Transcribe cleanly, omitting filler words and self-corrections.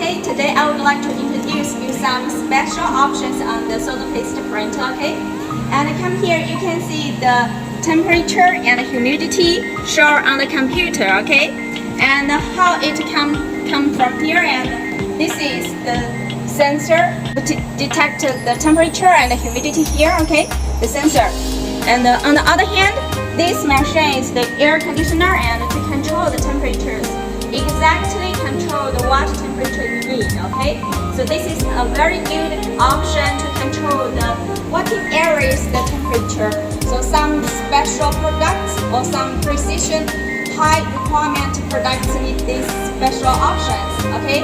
Okay, today I would like to introduce you some special options on the soda paste printer. Okay, and come here, you can see the temperature and humidity shown on the computer. Okay, and how it come from here, and this is the sensor to detect the temperature and the humidity here. Okay, the sensor, and on the other hand, this machine is the air conditioner and to control the temperatures. Exactly control the what temperature you need. Okay, so this is a very good option to control the working areas the temperature. So some special products or some precision high requirement products need these special options. Okay,